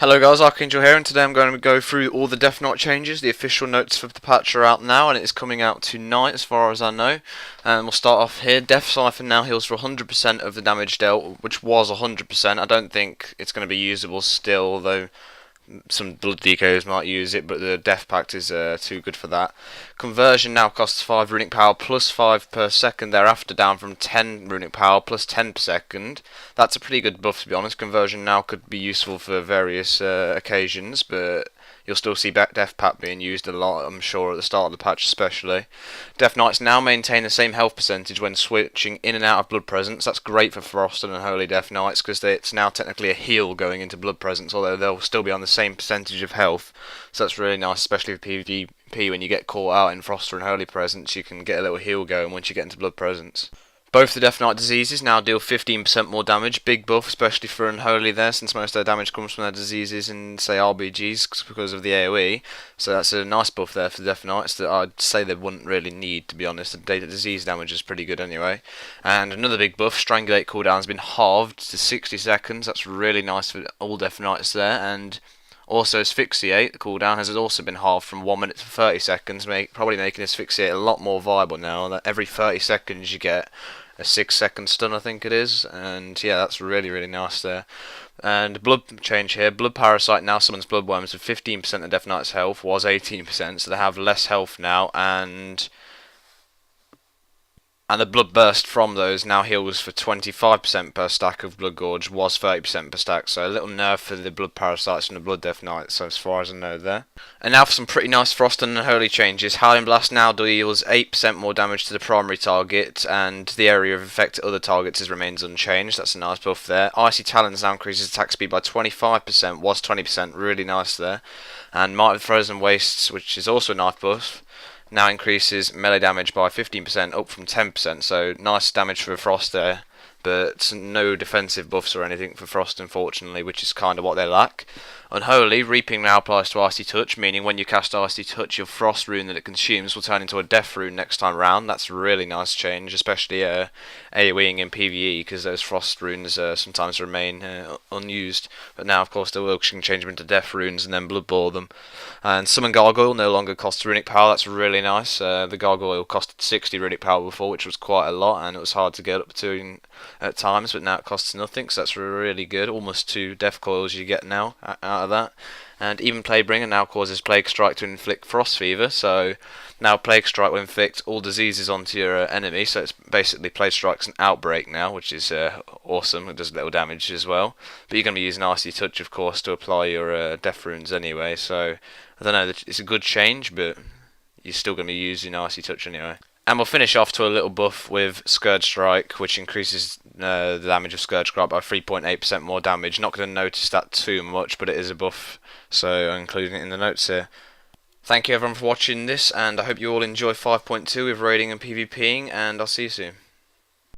Hello guys, Archangel here, and today I'm going to go through all the Death Knight changes. The official notes for the patch are out now, and it is coming out tonight as far as I know. And we'll start off here. Death Siphon now heals for 100% of the damage dealt, which was 100%. I don't think it's going to be usable still, though some blood decos might use it, but the death pact is too good for that. Conversion now costs 5 runic power plus 5 per second thereafter, down from 10 runic power plus 10 per second. That's a pretty good buff, to be honest. Conversion now could be useful for various occasions, but you'll still see Death Pact being used a lot, I'm sure, at the start of the patch especially. Death Knights now maintain the same health percentage when switching in and out of Blood Presence. That's great for Frost and Unholy Death Knights, because it's now technically a heal going into Blood Presence, although they'll still be on the same percentage of health. So that's really nice, especially for PvP. When you get caught out in Frost or Unholy Presence, you can get a little heal going once you get into Blood Presence. Both the Death Knight diseases now deal 15% more damage. Big buff, especially for Unholy there, since most of their damage comes from their diseases in, say, RBGs because of the AoE. So that's a nice buff there for the Death Knights that I'd say they wouldn't really need, to be honest. The data disease damage is pretty good anyway. And another big buff, Strangulate cooldown has been halved to 60 seconds. That's really nice for all Death Knights there. And also Asphyxiate, the cooldown, has also been halved from 1 minute to 30 seconds, probably making Asphyxiate a lot more viable now. That every 30 seconds you get a 6-second stun, I think it is, and yeah, that's really nice there. And blood change here. Blood Parasite now summons Bloodworms with 15% of Death Knight's health, was 18%, so they have less health now, and the Blood Burst from those now heals for 25% per stack of Blood Gorge, was 30% per stack, so a little nerf for the Blood Parasites and the Blood Death Knights, so as far as I know there. And now for some pretty nice Frost and Unholy changes. Howling Blast now deals 8% more damage to the primary target, and the area of effect to other targets remains unchanged. That's a nice buff there. Icy Talons now increases attack speed by 25%, was 20%, really nice there. And Might of the Frozen Wastes, which is also a nice buff, now increases melee damage by 15%, up from 10%, so nice damage for Frost there, but no defensive buffs or anything for Frost, unfortunately, which is kind of what they lack. Unholy, Reaping now applies to Icy Touch, meaning when you cast Icy Touch, your Frost rune that it consumes will turn into a Death rune next time round. That's a really nice change, especially AoEing in PvE, because those Frost runes sometimes remain unused. But now, of course, they can change them into Death runes and then Blood Ball them. And Summon Gargoyle no longer costs runic power. That's really nice. The Gargoyle costed 60 runic power before, which was quite a lot, and it was hard to get up to at times, but now it costs nothing, so that's really good. Almost 2 Death Coils you get now out of that. And even Plaguebringer now causes Plague Strike to inflict Frost Fever, so now Plague Strike will inflict all diseases onto your enemy, so it's basically Plague Strike's an Outbreak now, which is awesome. It does little damage as well. But you're going to be using Icy Touch, of course, to apply your Death Runes anyway, so I don't know, it's a good change, but you're still going to be using Icy Touch anyway. And we'll finish off to a little buff with Scourge Strike, which increases the damage of Scourge Strike by 3.8% more damage. Not going to notice that too much, but it is a buff, so I'm including it in the notes here. Thank you everyone for watching this, and I hope you all enjoy 5.2 with raiding and PvPing, and I'll see you soon.